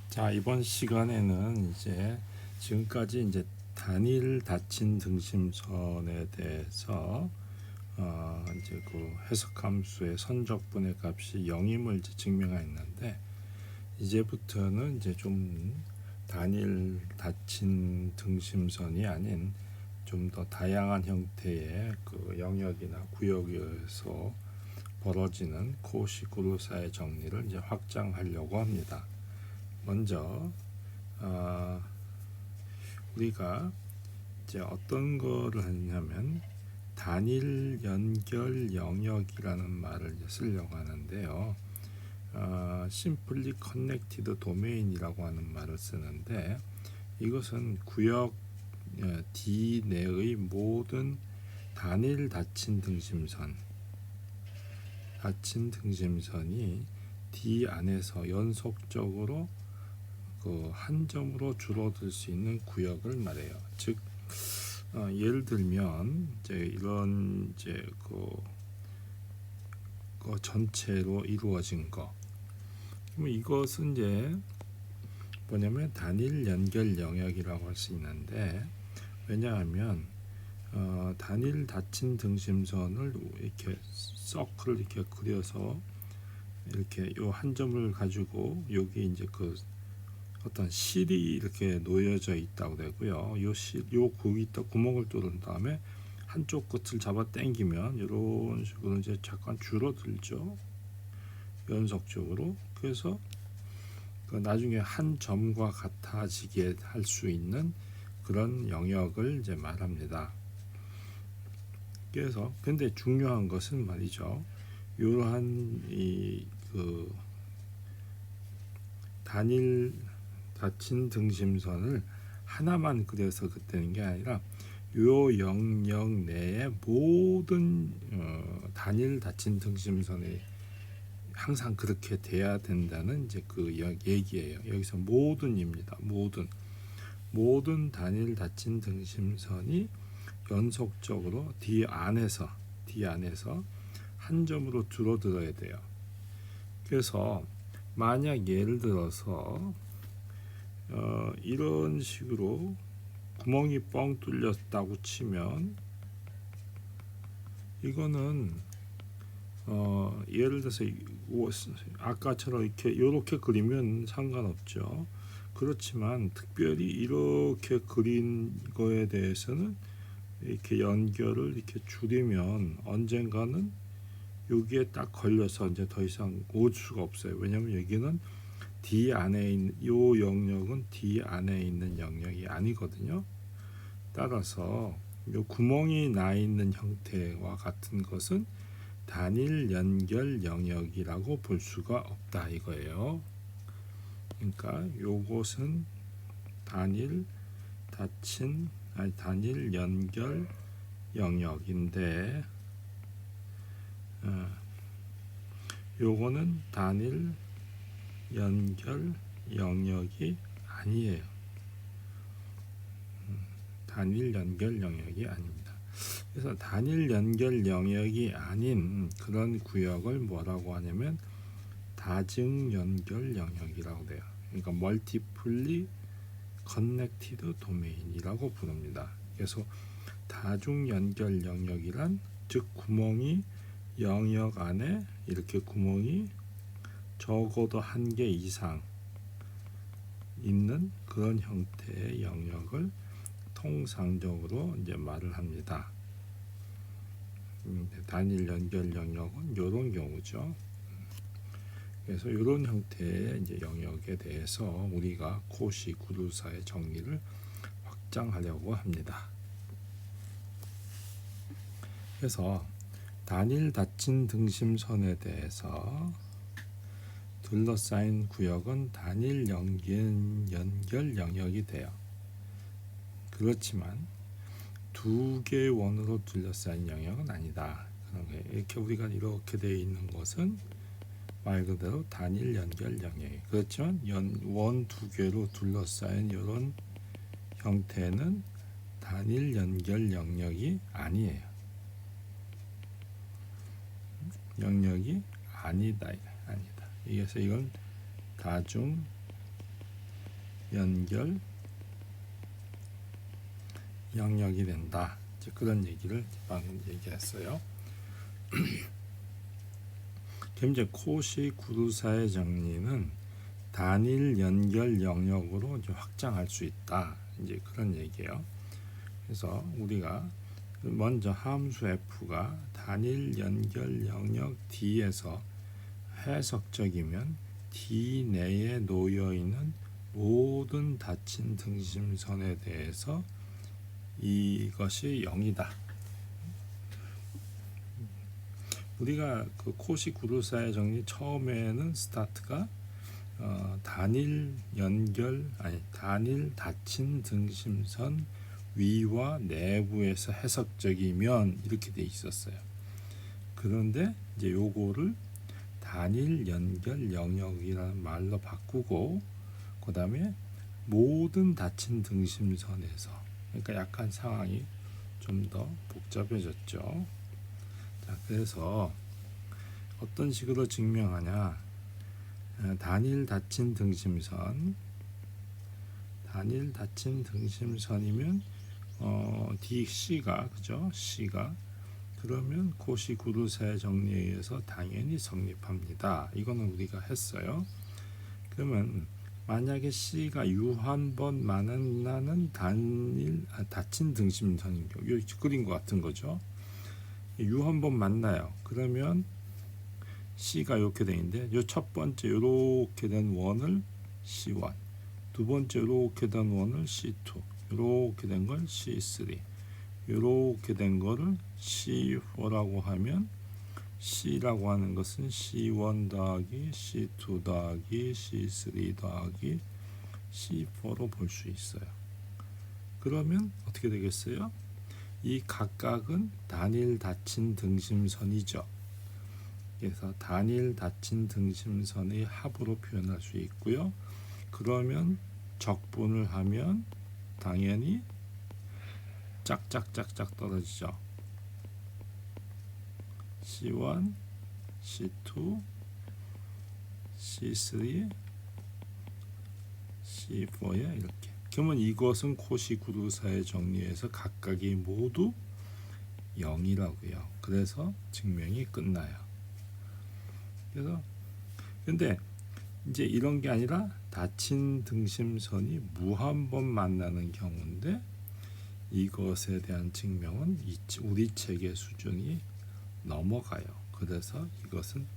자, 이번 시간에는 이제 지금까지 이제 단일 닫힌 등심선에 대해서 이제 그 해석함수의 선적분의 값이 0임을 이제 증명했는데, 이제부터는 이제 좀 단일 닫힌 등심선이 아닌 좀 더 다양한 형태의 그 영역이나 구역에서 벌어지는 코시-그루사의 정리를 이제 확장하려고 합니다. 먼저 우리가 이제 어떤 거를 하냐면 단일 연결 영역이라는 말을 이제 쓰려고 하는데요. Simply Connected Domain이라고 하는 말을 쓰는데, 이것은 구역 D 내의 모든 단일 닫힌 등심선이 D 안에서 연속적으로 그 한 점으로 줄어들 수 있는 구역을 말해요. 즉, 예를 들면 이제 이런 이제 그 전체로 이루어진 거. 그러면 이것은 이제 뭐냐면 단일 연결 영역이라고 할 수 있는데, 왜냐하면 단일 닫힌 등심선을 이렇게 서클을 이렇게 그려서 이렇게 요 한 점을 가지고 여기 이제 그 어떤 실이 이렇게 놓여져 있다고 되고요. 요 거기다 구멍을 뚫은 다음에 한쪽 끝을 잡아 당기면 이런 식으로 이제 잠깐 줄어들죠. 연속적으로. 그래서 그 나중에 한 점과 같아지게 할 수 있는 그런 영역을 이제 말합니다. 그래서 근데 중요한 것은 말이죠. 이러한 그 단일 닫힌 등심선을 하나만 그려서 그때는 게 아니라 요 영역 내에 모든 단일 닫힌 등심선이 항상 그렇게 돼야 된다는 이제 그 얘기예요. 여기서 모든입니다. 모든 단일 닫힌 등심선이 연속적으로 D 안에서 한 점으로 줄어들어야 돼요. 그래서 만약 예를 들어서 이런 식으로 구멍이 뻥 뚫렸다고 치면, 이거는 예를 들어서 아까처럼 이렇게 그리면 상관없죠. 그렇지만 특별히 이렇게 그린 거에 대해서는 이렇게 연결을 이렇게 줄이면 언젠가는 여기에 딱 걸려서 이제 더 이상 올 수가 없어요. 왜냐하면 여기는 D 안에 있는 요 영역은 D 안에 있는 영역이 아니거든요. 따라서 요 구멍이 나 있는 형태와 같은 것은 단일 연결 영역이라고 볼 수가 없다 이거예요. 그러니까 요것은 단일 연결 영역인데, 요거는 단일 연결 영역이 아니에요. 단일 연결 영역이 아닙니다. 그래서 단일 연결 영역이 아닌 그런 구역을 뭐라고 하냐면 다중 연결 영역이라고 돼요. 그러니까 멀티플리 커넥티드 도메인이라고 부릅니다. 그래서 다중 연결 영역이란 즉 구멍이 영역 안에 이렇게 구멍이 적어도 한 개 이상 있는 그런 형태의 영역을 통상적으로 이제 말을 합니다. 단일 연결 영역은 이런 경우죠. 그래서 이런 형태의 이제 영역에 대해서 우리가 코시-그루사의 정리를 확장하려고 합니다. 그래서 단일 닫힌 등심선에 대해서 둘러싸인 구역은 단일 연결 영역이 돼요. 그렇지만 두 개의 원으로 둘러싸인 영역은 아니다. 이렇게 우리가 이렇게 되어 있는 것은 말 그대로 단일 연결 영역이. 그렇지만 원 두 개로 둘러싸인 이런 형태는 단일 연결 영역이 아니에요. 영역이 아니다. 그래서 이건 다중 연결 영역이 된다. 이제 그런 얘기를 방금 얘기했어요. 그럼 이제 코시-구루사의 정리는 단일 연결 영역으로 이제 확장할 수 있다. 이제 그런 얘기예요. 그래서 우리가 먼저 함수 f가 단일 연결 영역 D에서 해석적이면 D 내에 놓여 있는 모든 닫힌 등심선에 대해서 이것이 0이다. 우리가 그 코시-구루사의 정리 처음에는 스타트가 단일 닫힌 등심선 위와 내부에서 해석적이면 이렇게 돼 있었어요. 그런데 이제 요거를 단일 연결 영역이라는 말로 바꾸고 그 다음에 모든 닫힌 등심선에서, 그러니까 약간 상황이 좀 더 복잡해졌죠. 자, 그래서 어떤 식으로 증명하냐? 단일 닫힌 등심선이면 DC가 그죠? C가 그러면 코시-구루사의 정리에 의해서 당연히 성립합니다. 이거는 우리가 했어요. 그러면 만약에 C가 유한번 만나는 닫힌 등심선인 경우, 이 그린 것 같은 거죠. 유한번 만나요. 그러면 C가 이렇게 돼 있는데 요 첫 번째 이렇게 된 원을 C1, 두 번째 이렇게 된 원을 C2, 이렇게 된 걸 C3, 이렇게 된 거를 C4라고 하면 C라고 하는 것은 C1 더하기 C2 더하기 C3 더하기 C4로 볼 수 있어요. 그러면 어떻게 되겠어요? 이 각각은 단일 닫힌 등심선이죠. 그래서 단일 닫힌 등심선의 합으로 표현할 수 있고요. 그러면 적분을 하면 당연히 짝짝짝짝 떨어지죠. C1, C2, C3, C4에 이렇게. 그러면 이것은 코시-구루사의 정리에서 각각이 모두 0이라고요. 그래서 증명이 끝나요. 그래서 근데 이제 이런 게 아니라 닫힌 등심선이 무한번 만나는 경우인데 이것에 대한 증명은 우리 책의 수준이 넘어가요. 그래서 이것은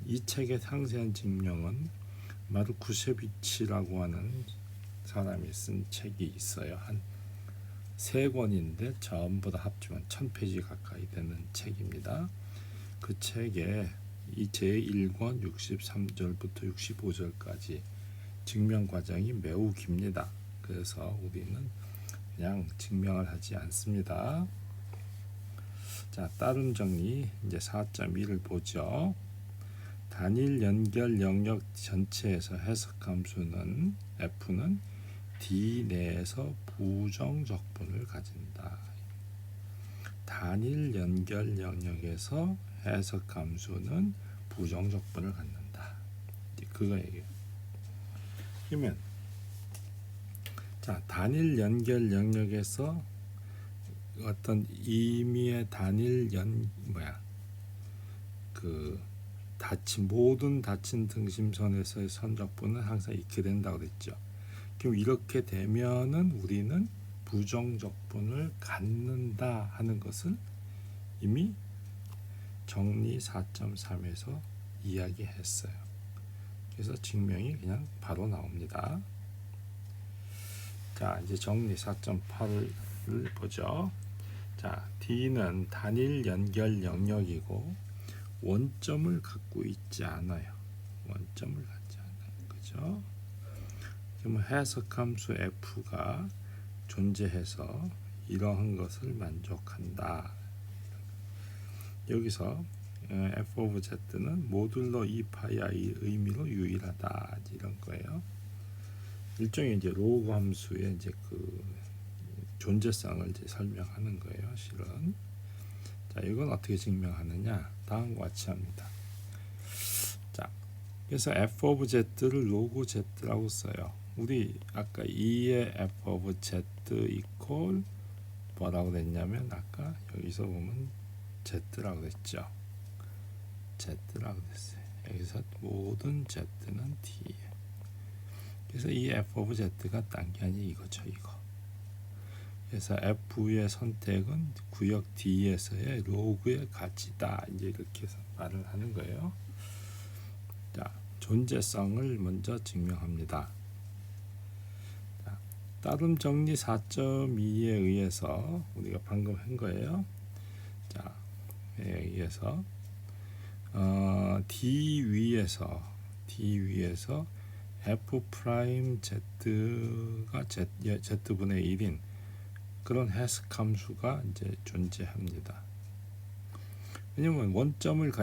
이 책의 상세한 증명은 마르쿠셰비치라고 하는 사람이 쓴 책이 있어요. 한 3권인데 전부 다 합치면 1000페이지 가까이 되는 책입니다. 그 책에 이 제1권 63절부터 65절까지 증명 과정이 매우 깁니다. 그래서 우리는 그냥 증명을 하지 않습니다. 자, 따른 정리 이제 4.1을 보죠. 단일 연결 영역 전체에서 해석 함수는 F는 D 내에서 부정 적분을 가진다. 단일 연결 영역에서 해석 함수는 부정 적분을 갖는다. 그거 얘기예요. 그러면 자, 단일 연결 영역에서 어떤 의미의 단일 모든 닫힌 등심선에서의 선적분은 항상 있게 된다고 그랬죠. 그럼 이렇게 되면은 우리는 부정적분을 갖는다 하는 것을 이미 정리 4.3에서 이야기했어요. 그래서 증명이 그냥 바로 나옵니다. 자, 이제 정리 4.8을 보죠. 자, D는 단일 연결 영역이고 원점을 갖고 있지 않아요. 원점을 갖지 않아요. 그죠? 그러면 해석함수 F가 존재해서 이러한 것을 만족한다. 여기서 F of Z는 모듈러 2파이의 의미로 유일하다. 이런 거예요. 일종의 이제 로그 함수의 이제 그 존재성을 이제 설명하는 거예요. 실은. 자, 이건 어떻게 증명하느냐? 다음과 같이 합니다. 자, 그래서 f of z를 로그 z라고 써요. 우리 아까 2의 f of z 이퀄 뭐라고 됐냐면 아까 여기서 보면 z라고 됐죠. z라고 됐어요. 여기서 모든 z는 d. 그래서 이 f of z가 딴 게 아니 이거죠, 이거. 그래서 f의 선택은 구역 D에서의 로그의 가치다. 이제 이렇게 해서 말을 하는 거예요. 자, 존재성을 먼저 증명합니다. 자, 따름 정리 4.2에 의해서 우리가 방금 한 거예요. 자, 의해서 D 위에서 f 프라임 z가 z분의 1인 그런 해석 함수가 이제 존재합니다. 왜냐면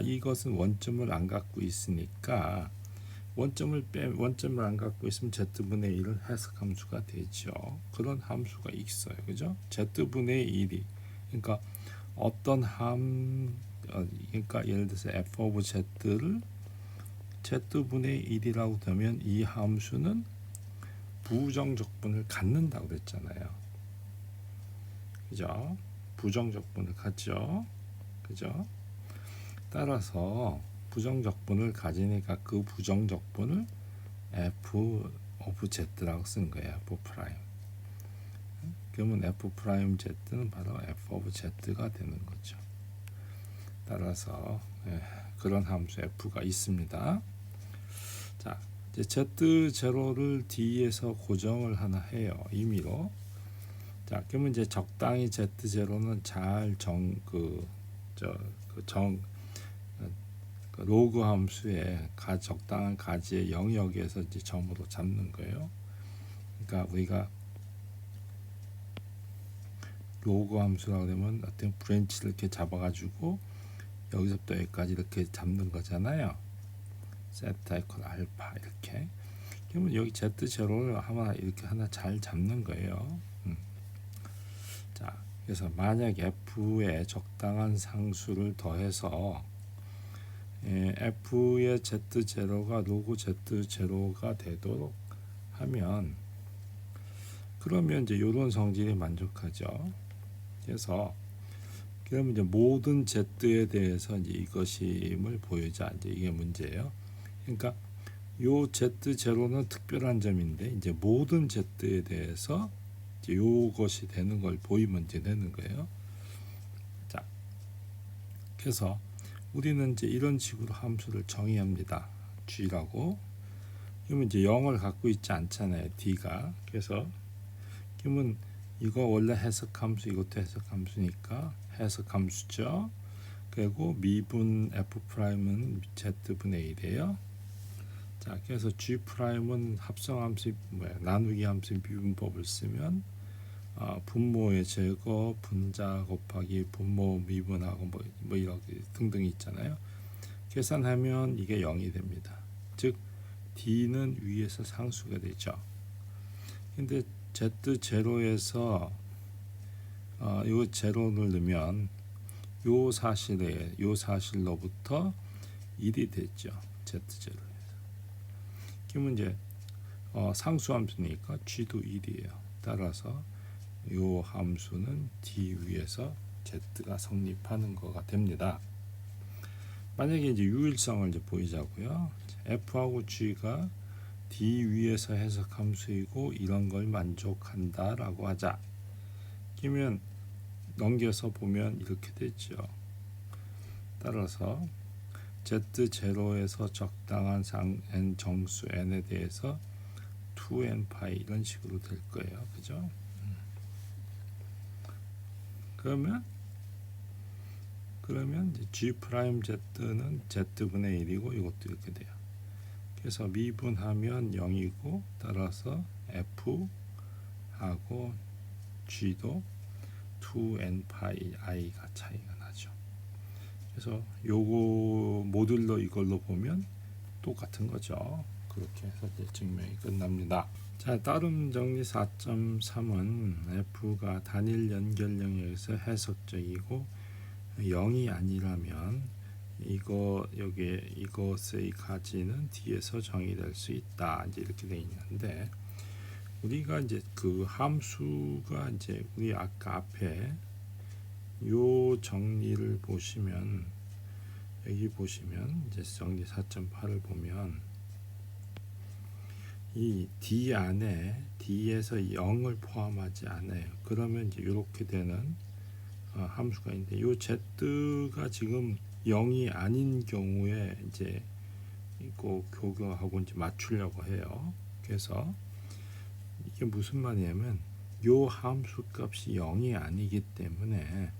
이것은 원점을 안 갖고 있으니까 원점을 안 갖고 있으면 z분의 1은 해석 함수가 되죠. 그런 함수가 있어요. 그죠? z분의 1이 그러니까 어떤 그러니까 예를 들어서 f of z를 z분의 1이라고 되면 이 함수는 부정적분을 갖는다고 그랬잖아요. 그죠? 부정적분을 갖죠. 그죠? 따라서 부정적분을 가지니까 그 부정적분을 f of z라고 쓴 거예요. f 프라임. 그러면 f 프라임 z는 바로 f of z가 되는 거죠. 따라서 그런 함수 f가 있습니다. 자, 이제 z0를 d에서 고정을 하나 해요. 임의로. 자, 그러면 이제 적당히 z0는 잘 로그 함수의 적당한 가지의 영역에서 이제 점으로 잡는 거예요. 그러니까 우리가 로그 함수라고 하면 어떤 브랜치를 이렇게 잡아가지고 여기서부터 여기까지 이렇게 잡는 거잖아요. 세타 이퀄 알파 이렇게. 그러면 여기 z0를 이렇게 하나 잘 잡는 거예요. 자, 그래서 만약 f에 적당한 상수를 더해서 f의 z0가 로그 z0가 되도록 하면 그러면 이제 이런 성질이 만족하죠. 그래서 그러면 이제 모든 z에 대해서 이제 이것임을 보이자. 이제 이게 문제예요. 그러니까 요 z0는 특별한 점인데 이제 모든 z에 대해서 이제 요것이 되는 걸 보이면 이제 되는 거예요. 자, 그래서 우리는 이제 이런 식으로 함수를 정의합니다. g라고. 그러면 이제 0을 갖고 있지 않잖아요. d가. 그래서 그러면 이거 원래 해석함수 이것도 해석함수니까 해석함수죠. 그리고 미분 f 프라임은 z분의 1이에요. 자, 그래서 g 프라임은 합성함수 나누기 함수 미분법을 쓰면 분모의 제거 분자 곱하기 분모 미분하고 뭐 이렇게 등등 있잖아요. 계산하면 이게 0이 됩니다. 즉 d는 위에서 상수가 되죠. 근데 z0에서 요 제로를 넣으면 요 사실로부터 1이 됐죠. z0에서. 그러면 이제 상수함수니까 g도 1이에요. 따라서 요 함수는 d 위에서 z가 성립하는 거가 됩니다. 만약에 이제 유일성을 이제 보이자고요. f하고 g가 d 위에서 해석함수이고 이런 걸 만족한다라고 하자. 그러면 넘겨서 보면 이렇게 되죠. 따라서 z0에서 적당한 n 정수 n에 대해서 2n 파이 이런 식으로 될 거예요. 그죠? 그러면 이제 g 프라임 z는 z분의 1이고 이것도 이렇게 돼요. 그래서 미분하면 0이고 따라서 f하고 g도 2n 파이 i가 차이가 나죠. 그래서 요거 모듈러 이걸로 보면 똑같은 거죠. 그렇게 해서 이제 증명이 끝납니다. 자, 따름 정리 4.3은 f가 단일 연결 영역에서 해석적이고 0이 아니라면 이거 여기에 이것의 가지는 D에서 정의될 수 있다. 이제 이렇게 돼 있는데 우리가 이제 그 함수가 이제 우리 아까 앞에 요 정리를 보시면 여기 보시면 이제 정리 4.8을 보면 이 D 안에 D에서 0을 포함하지 않아요. 그러면 이제 이렇게 되는 함수가 있는데 요 Z가 지금 0이 아닌 경우에 이제 이거 교교하고 이제 맞추려고 해요. 그래서 이게 무슨 말이냐면 요 함수 값이 0이 아니기 때문에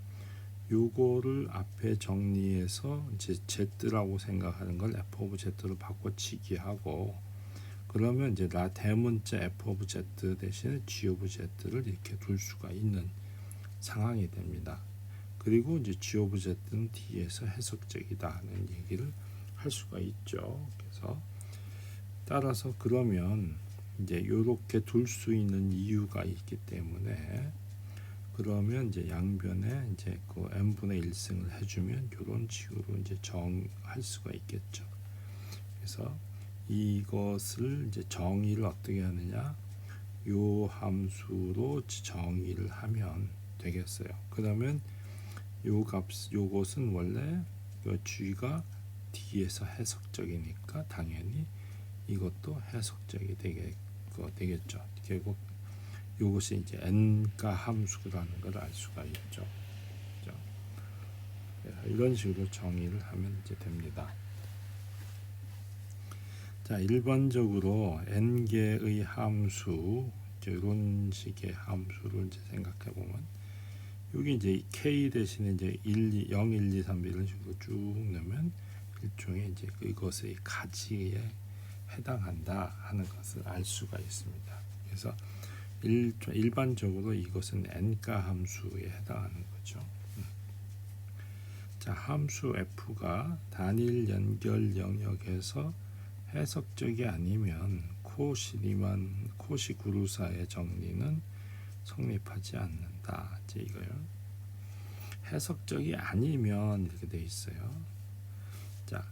요거를 앞에 정리해서 이제 Z라고 생각하는 걸 F of Z로 바꿔치기 하고 그러면 이제 나 대문자 F of Z 대신에 G of Z를 이렇게 둘 수가 있는 상황이 됩니다. 그리고 이제 G of Z는 D에서 해석적이다 하는 얘기를 할 수가 있죠. 그래서 따라서 그러면 이제 이렇게 둘 수 있는 이유가 있기 때문에 그러면 이제 양변에 이제 그 n분의 1승을 해주면 이런 식으로 이제 정할 수가 있겠죠. 그래서 이것을 이제 정의를 어떻게 하느냐? 요 함수로 정의를 하면 되겠어요. 그러면 요 값, 요것은 원래 요 g가 D에서 해석적이니까 당연히 이것도 해석적이 되겠죠. 결국 이것이 이제 n가 함수라는 걸 알 수가 있죠. 그렇죠? 이런 식으로 정의를 하면 이제 됩니다. 자, 일반적으로 n개의 함수 이런 식의 함수를 이제 생각해 보면 여기 이제 k 대신에 이제 0, 1, 2, 3 이런 식으로 쭉 넣으면 일종의 이제 그것의 가지에 해당한다 하는 것을 알 수가 있습니다. 그래서 일반적으로 이것은 n가 함수에 해당하는 거죠. 자, 함수 f가 단일 연결 영역에서 해석적이 아니면 코시 구루사의 정리는 성립하지 않는다. 이제 이거요. 해석적이 아니면 이렇게 돼 있어요. 자,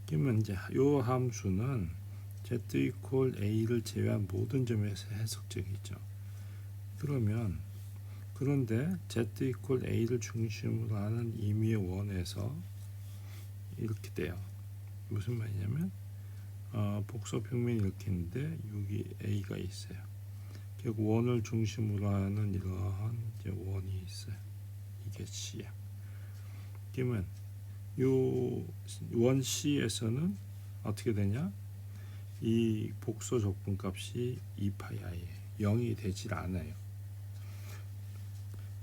그러면 이제 요 함수는 z equal a를 제외한 모든 점에서 해석적이죠. 그런데 z equal a를 중심으로 하는 임의의 원에서 이렇게 돼요. 무슨 말이냐면 복소 평면이 이렇게 있는데 여기 a가 있어요. 결국 원을 중심으로 하는 이러한 이제 원이 있어요. 이게 c야. 그러면 요 원 C에서는 어떻게 되냐? 이 복소 조건값이 2파이이에요. 0이 되질 않아요.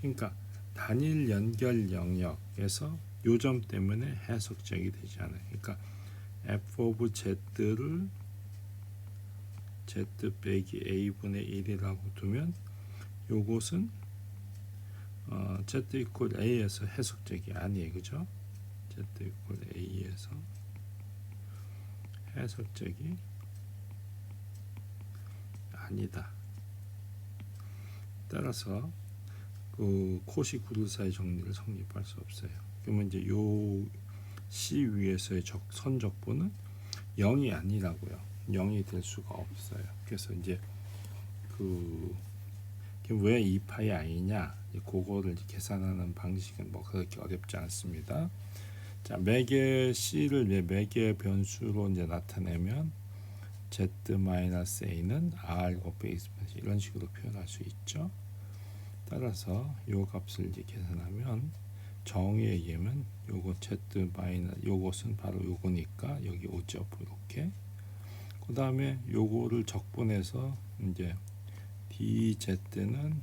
그러니까 단일 연결 영역에서 요 점 때문에 해석적이 되지 않아요. 그러니까 f of z를 z 빼기 a분의 1이라고 두면 요것은 z equal a에서 해석적이 아니에요. 그죠? z equal a에서 해석적이 아니다. 따라서 그 코시 구루사의 정리를 성립할 수 없어요. 그러면 이제 요 C 위에서의 선적분은 0이 아니라고요. 0이 될 수가 없어요. 그래서 이제 왜 2파이 i냐? 그거를 계산하는 방식은 뭐 그렇게 어렵지 않습니다. 자, 매개 C를 매개 변수로 이제 나타내면 z-a는 r 곱하기 이런 식으로 표현할 수 있죠. 따라서 요 값을 이제 계산하면 정의에 의하면 요거 z 요것은 바로 요거니까 여기 오죠. 이렇게. 그 다음에 요거를 적분해서 이제 dz는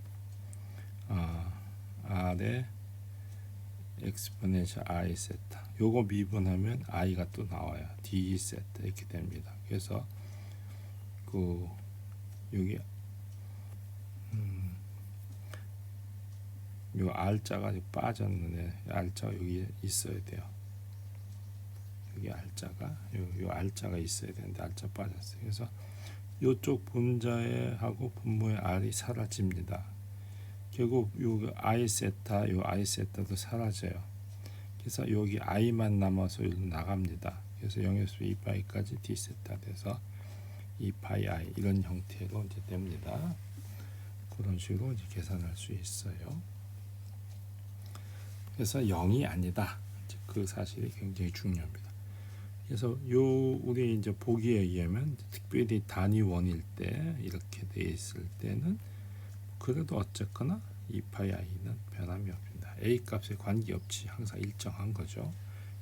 r의 exponential i 세타. 요거 미분하면 i가 또 나와요. d 세타 이렇게 됩니다. 그래서 여기 요 r자가 빠졌는데 r자가 여기 있어야 돼요. 여기 r자가 요 r자가 있어야 되는데 r자 빠졌어요. 그래서 요쪽 분자에 하고 분모의 r이 사라집니다. 결국 요 i 세타도 사라져요. 그래서 여기 i만 남아서 여기 나갑니다. 그래서 0에서 2파이까지 d 세타 돼서 2파이 i 이런 형태로 이제 됩니다. 그런 식으로 이제 계산할 수 있어요. 그래서 0이 아니다. 이제 그 사실이 굉장히 중요합니다. 그래서 우리 이제 보기에 의하면 특별히 단위 원일 때 이렇게 돼 있을 때는 그래도 어쨌거나 2파이 i는 변함이 없습니다. a 값에 관계없이 항상 일정한 거죠.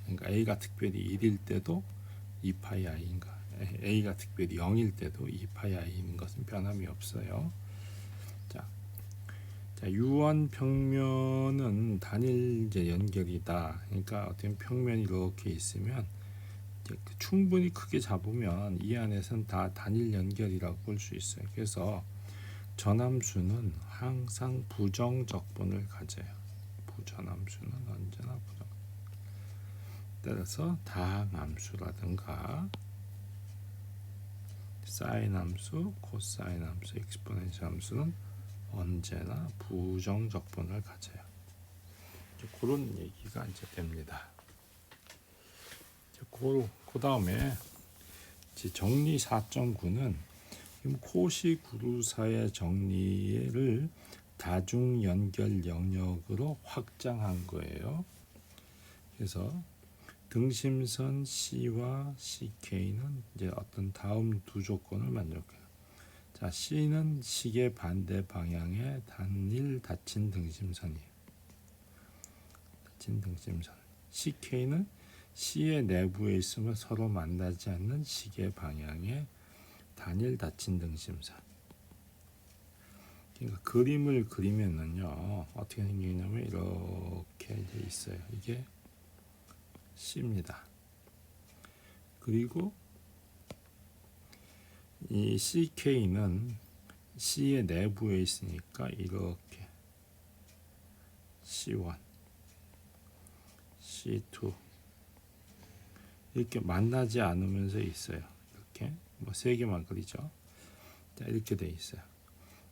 그러니까 a가 특별히 1일 때도 2파이 i인가, a가 특별히 0일 때도 2파이 i인 것은 변함이 없어요. 자, 유원 평면은 단일 이제 연결이다. 그러니까 어떤 평면이 이렇게 있으면 이제 충분히 크게 잡으면 이 안에서는 다 단일 연결이라고 볼 수 있어요. 그래서 전함수는 항상 부정적분을 가져요. 부전함수는 언제나 부정. 따라서 다항함수라든가 사인 함수, 코사인 함수, 엑스포넨셜 함수는 언제나 부정적분을 가져요. 그런 얘기가 이제 됩니다. 그 다음에 정리 4.9는 코시 구루사의 정리를 다중 연결 영역으로 확장한 거예요. 그래서 등심선 C와 CK는 이제 어떤 다음 두 조건을 만족해요. 자, C는 시계 반대 방향의 단일 닫힌 등심선이에요. 닫힌 등심선. CK는 C의 내부에 있으면 서로 만나지 않는 시계 방향의 단일 닫힌 등심선. 그러니까 그림을 그리면은요 어떻게 생기냐면 이렇게 이제 있어요. 이게 C입니다. 그리고 이 CK는 C의 내부에 있으니까 이렇게 C1, C2 이렇게 만나지 않으면서 있어요. 이렇게 뭐 세 개만 그리죠. 자, 이렇게 돼 있어요.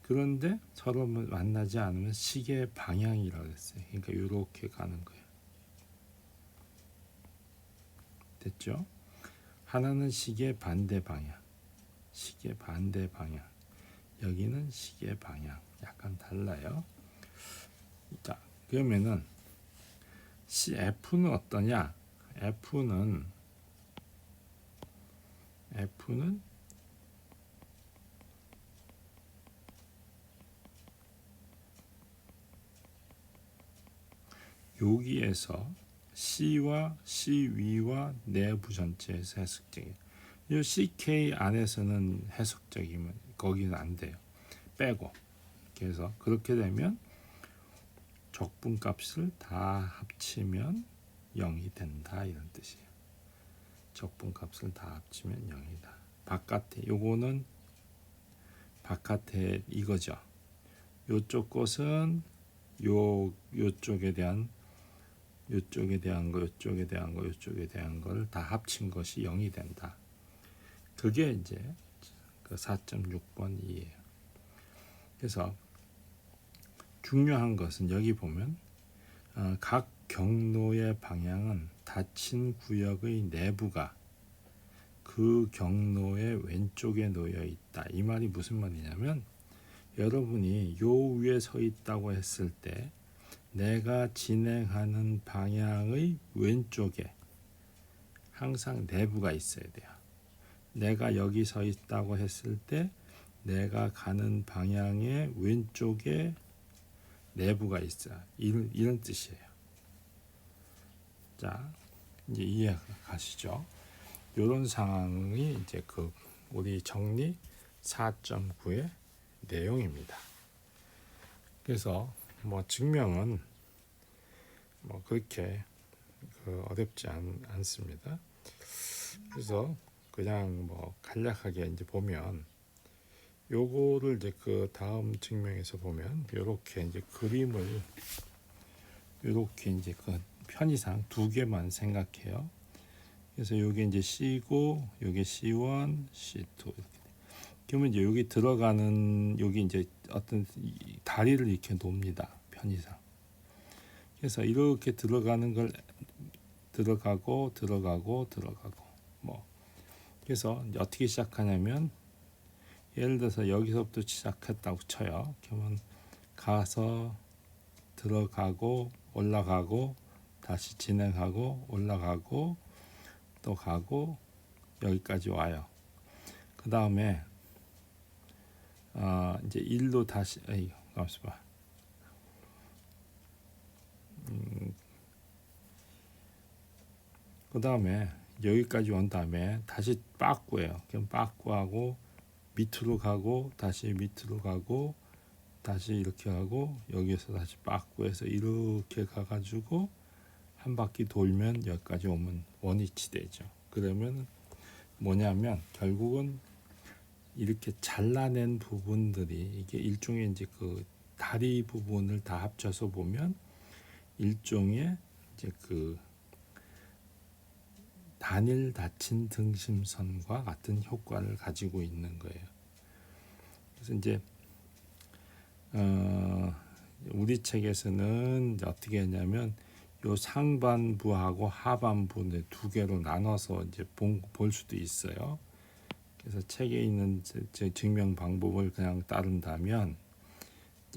그런데 서로 만나지 않으면 시계 방향이라고 했어요. 그러니까 이렇게 가는 거예요. 됐죠? 하나는 시계 반대 방향, 시계 반대 방향. 여기는 시계 방향, 약간 달라요. 자, 그러면은 F는 어떠냐? F는 여기에서 C와 C 위와 내부 전체에서 해석적이에요. 이 CK 안에서는 해석적이면 거기는 안 돼요. 빼고. 그래서 그렇게 되면 적분값을 다 합치면 0이 된다 이런 뜻이에요. 적분값을 다 합치면 0이다. 바깥에 요거는 바깥에 이거죠. 요쪽 것은 요쪽에 대한 요쪽에 대한 거, 요쪽에 대한 거, 요쪽에 대한 거를 다 합친 것이 0이 된다. 그게 이제 그 4.6번 이에요. 그래서 중요한 것은 여기 보면 각 경로의 방향은 닫힌 구역의 내부가 그 경로의 왼쪽에 놓여 있다. 이 말이 무슨 말이냐면 여러분이 요 위에 서 있다고 했을 때 내가 진행하는 방향의 왼쪽에 항상 내부가 있어야 돼요. 내가 여기 서 있다고 했을 때 내가 가는 방향의 왼쪽에 내부가 있어. 이런 뜻이에요. 자, 이제 이해 가시죠? 이런 상황이 이제 그 우리 정리 4.9의 내용입니다. 그래서 뭐 증명은 뭐 그렇게 어렵지 않습니다. 그래서 그냥 뭐 간략하게 이제 보면 요거를 이제 그 다음 증명에서 보면 요렇게 이제 그림을 요렇게 이제 그 편의상 두 개만 생각해요. 그래서 요게 이제 C고 요게 C1, C2 이렇게. 그러면 이제 여기 들어가는 여기 이제 어떤 다리를 이렇게 놉니다. 편의상. 그래서 이렇게 들어가는 걸 들어가고 뭐 그래서 이제 어떻게 시작하냐면 예를 들어서 여기서부터 시작했다고 쳐요. 그러면 가서 들어가고 올라가고 다시 진행하고 올라가고 또 가고 여기까지 와요. 그 다음에 이제 일로 다시 가만있어 봐. 그 다음에 여기까지 온 다음에 다시 빠꾸예요. 그럼 빠꾸하고 밑으로 가고 다시 밑으로 가고 다시 이렇게 하고 여기에서 다시 빠꾸해서 이렇게 가가지고 한 바퀴 돌면 여기까지 오면 원위치 되죠. 그러면 뭐냐면 결국은 이렇게 잘라낸 부분들이 이게 일종의 이제 그 다리 부분을 다 합쳐서 보면 일종의 이제 그 단일 닫힌 등심선과 같은 효과를 가지고 있는 거예요. 그래서 이제 우리 책에서는 이제 어떻게 했냐면 요 상반부하고 하반부 두 개로 나눠서 이제 볼 수도 있어요. 그래서 책에 있는 증명 방법을 그냥 따른다면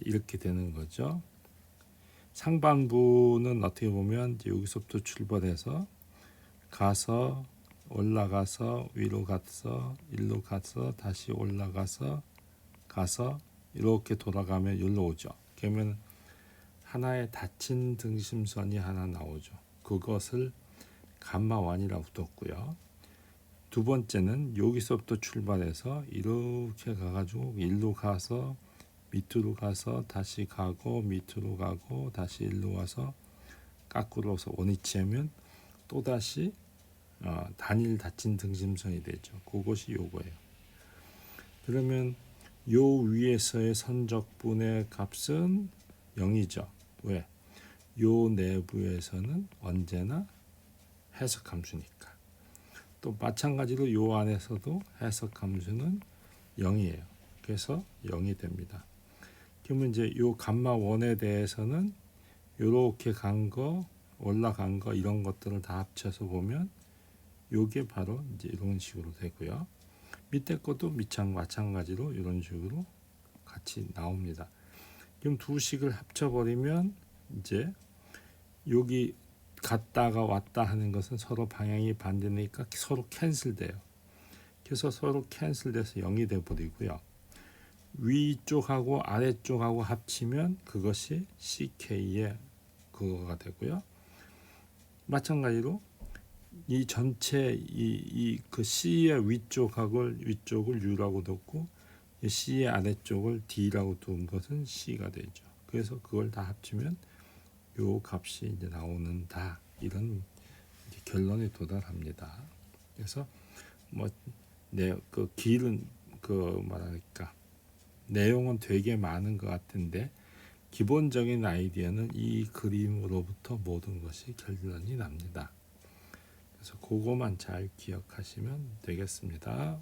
이렇게 되는 거죠. 상반부는 어떻게 보면 이제 여기서부터 출발해서 가서 올라가서 위로 가서 일로 가서 다시 올라가서 가서 이렇게 돌아가면 여기로 오죠. 그러면 하나의 닫힌 등심선이 하나 나오죠. 그것을 감마원이라고 뒀고요. 두 번째는 여기서부터 출발해서 이렇게 가가지고 일로 가서 밑으로 가서 다시 가고 밑으로 가고 다시 일로 와서 거꾸로서 원위치하면 또다시 단일 닫힌 등심선이 되죠. 그것이 요거예요. 그러면 요 위에서의 선적분의 값은 0이죠. 왜? 요 내부에서는 언제나 해석함수니까. 또 마찬가지로 요 안에서도 해석함수는 0이에요. 그래서 0이 됩니다. 그러면 이제 요 감마 원에 대해서는 요렇게 간 거, 올라간 거 이런 것들을 다 합쳐서 보면 요게 바로 이제 이런 식으로 되고요. 밑에 것도 마찬가지로 이런 식으로 같이 나옵니다. 그럼 두 식을 합쳐버리면 이제 여기 갔다가 왔다 하는 것은 서로 방향이 반대니까 서로 캔슬돼요. 그래서 서로 캔슬돼서 0이 돼버리고요. 위쪽하고 아래쪽하고 합치면 그것이 CK의 그거가 되고요. 마찬가지로 이 전체 그 C의 위쪽을 U라고 뒀고 C의 아래쪽을 D라고 둔 것은 C가 되죠. 그래서 그걸 다 합치면 요 값이 이제 나오는다. 이런 이제 결론에 도달합니다. 그래서 그 길은 뭐랄까 내용은 되게 많은 것 같은데 기본적인 아이디어는 이 그림으로부터 모든 것이 결론이 납니다. 그래서 그거만 잘 기억하시면 되겠습니다.